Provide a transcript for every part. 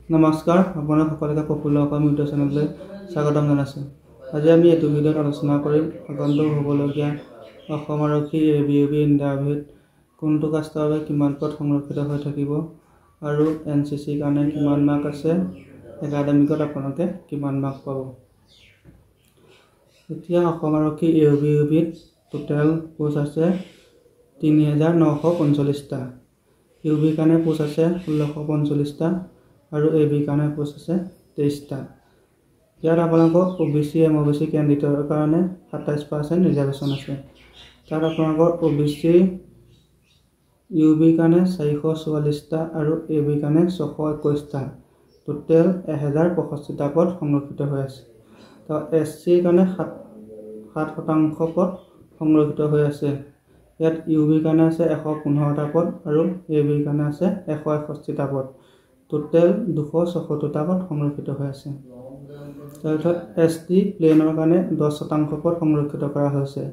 নমস্কাৰ, আপোনালোক সকলোকে প্ৰফুল্ল অসম ইউটিউব চেনেললৈ স্বাগতম জনাইছোঁ। আজি আমি এইটো ভিডিঅ'ত আলোচনা কৰিম আগন্তুক হ'বলগীয়া অসম আৰক্ষী ABUB ইণ্টাৰভিউত কোনটো কাষ্টৰ বাবে কিমান পদ সংৰক্ষিত হৈ থাকিব আৰু NCC কাৰণে কিমান মাৰ্ক আছে, একাডেমিকত আপোনালোকে কিমান মাৰ্ক পাব। এতিয়া অসম আৰক্ষী ABUBত টোটেল পোষ্ট আছে ৩৯৪৫টা, UB কাৰণে পোষ্ট আছে ১৬৪৫টা আৰু AB কাৰণে পোষ্ট আছে ২৩টা। ইয়াত আপোনালোকৰ OBC MOBC কেণ্ডিডেটৰ কাৰণে ২৭% ৰিজাৰ্ভেশ্যন আছে। তাত আপোনালোকৰ OBC UB কাৰণে ৪৪৪টা আৰু AB কাৰণে ৬২১টা, টোটেল ১০৬৫টা পদ সংৰক্ষিত হৈ আছে। তো SC কাৰণে ৭% পদ সংৰক্ষিত হৈ আছে। ইয়াত UB কাৰণে আছে ১১৫টা পদ আৰু AB কাৰণে আছে ১৬১টা পদ, টোটেল ২৭৪টা পদ সংৰক্ষিত হৈ আছে। তাৰপিছত ST প্লেনৰ কাৰণে 10% পদ সংৰক্ষিত কৰা হৈছে।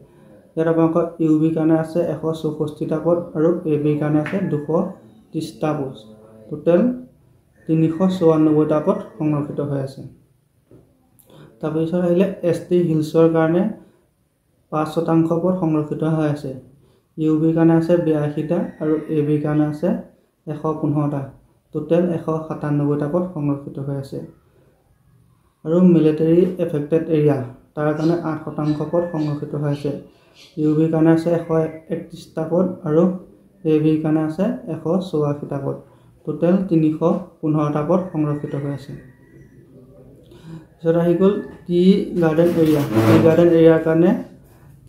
ইয়াত আপোনালোকৰ UB কাৰণে আছে ১৬৪টা পদ আৰু AB কাৰণে আছে ২৩০টা পোষ্ট, টোটেল ৩৯৪টা পদ সংৰক্ষিত হৈ আছে। তাৰপিছত আহিলে ST হিলছৰ কাৰণে ৫% পদ সংৰক্ষিত হৈ আছে। UB কাৰণে আছে ৮২টা আৰু AB কাৰণে আছে ১১৫টা, টোটেল ১৯৭টা পদ সংৰক্ষিত হৈ আছে। আৰু মিলিটাৰী এফেক্টেড এৰিয়া তাৰ কাৰণে ৮% পদ সংৰক্ষিত হৈ আছে। UB কাৰণে আছে ১৩১টা পদ আৰু AB কাৰণে আছে ১৮৪টা পদ, টোটেল ৩১৫টা পদ সংৰক্ষিত হৈ আছে। তাৰপিছত আহি গ'ল tea garden area. Tea garden এৰিয়াৰ কাৰণে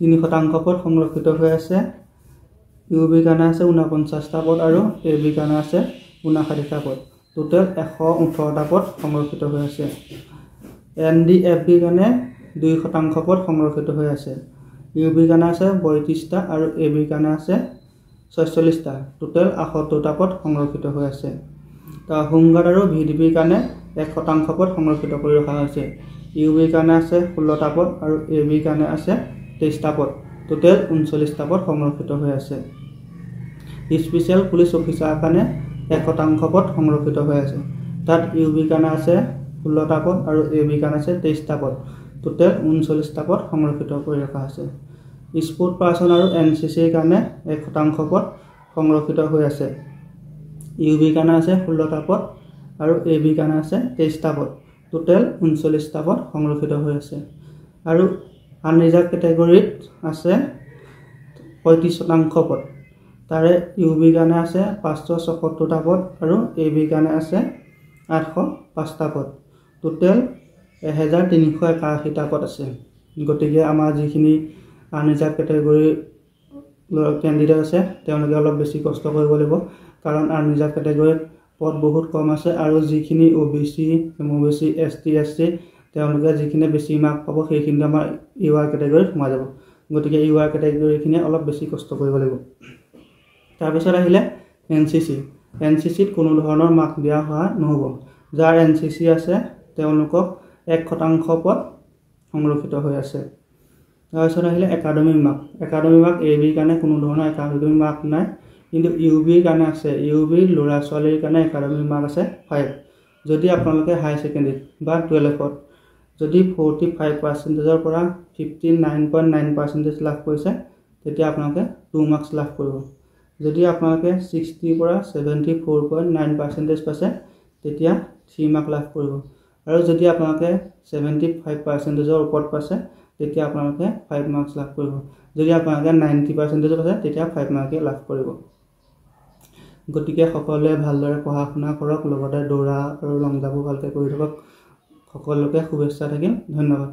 ৩% পদ সংৰক্ষিত হৈ আছে। UB কাৰণে আছে ৪৯টা পদ আৰু AB কাৰণে আছে ৫৯টা পদ, টোটেল ১১৮টা পদ সংৰক্ষিত হৈ আছে। NDFB কাৰণে 2% পদ সংৰক্ষিত হৈ আছে। UB কাৰণে আছে ৩২টা আৰু AB কাৰণে আছে ৪৬টা, টোটেল ৭৮টা পদ সংৰক্ষিত হৈ আছে। হোমগাৰ্ড আৰু VDPৰ কাৰণে 1% পদ সংৰক্ষিত কৰি ৰখা হৈছে। UB কাৰণে আছে 16টা পদ আৰু AB কাৰণে আছে 23টা পদ, টোটেল 39টা পদ সংৰক্ষিত হৈ আছে। স্পেচিয়েল পুলিচ অফিচাৰৰ কাৰণে 1% পদ সংৰক্ষিত হৈ আছে। তাত UB কাৰণে আছে 16টা পদ আৰু AB কাৰণে আছে 23টা পদ, টোটেল 39টা পদ সংৰক্ষিত কৰি ৰখা হৈছে। স্পৰ্ট পাৰ্চন আৰু NCCৰ কাৰণে 1% পদ সংৰক্ষিত হৈ আছে। UB কাৰণে আছে 16টা পদ আৰু AB কাৰণে আছে 23টা পদ, টোটেল 39টা পদ সংৰক্ষিত হৈ আছে। আৰু আনৰিজাৰ্ভ কেটেগৰীত আছে 35% পদ। তাৰে UB কাৰণে আছে ৫৭৪টা পদ আৰু AB কাৰণে আছে ৮০৫টা পদ, টোটেল ১৩৮১টা পদ আছে। গতিকে আমাৰ যিখিনি আনৰিজাৰ্ভ কেটেগৰীৰ কেণ্ডিডেট আছে তেওঁলোকে অলপ বেছি কষ্ট কৰিব লাগিব, কাৰণ আনৰিজাৰ্ভ কেটেগৰীত পদ বহুত কম আছে আৰু যিখিনি OBC MOBC ST SC তেওঁলোকে যিখিনি বেছি মাৰ্ক পাব সেইখিনি আমাৰ UR কেটেগৰীত সোমাই যাব। গতিকে UR কেটেগৰীখিনিয়ে অলপ বেছি কষ্ট কৰিব লাগিব। তাৰপিছত আহিলে NCCত কোনো ধৰণৰ মাৰ্ক দিয়া হোৱা নহ'ব। যাৰ NCC আছে তেওঁলোকক 1% পদ সংৰক্ষিত হৈ আছে। তাৰপিছত আহিলে academic mark. Academic mark AB কাৰণে কোনো ধৰণৰ একাডেমিক মাৰ্ক নাই, কিন্তু UBৰ কাৰণে আছে। UB ল'ৰা ছোৱালীৰ কাৰণে একাডেমিক মাৰ্ক আছে 5। যদি আপোনালোকে হায়াৰ ছেকেণ্ডেৰীত বা 12ত যদি 45%ৰ পৰা 59.9% লাভ কৰিছে তেতিয়া আপোনালোকে 2 মাৰ্কছ লাভ কৰিব। যদি আপোনালোকে 60ৰ পৰা 74.9% পাইছে তেতিয়া 3 মাৰ্ক লাভ কৰিব। আৰু যদি আপোনালোকে 75%ৰ ওপৰত পাইছে তেতিয়া আপোনালোকে 5 মাৰ্কছ লাভ কৰিব। যদি আপোনালোকে 90% পাইছে তেতিয়া 5 মাৰ্কে লাভ কৰিব। গতিকে সকলোৱে ভালদৰে পঢ়া শুনা কৰক, লগতে দৌৰা আৰু লং জাম্পো ভালকৈ কৰি থাকক। সকলোকে শুভেচ্ছা থাকিল। ধন্যবাদ।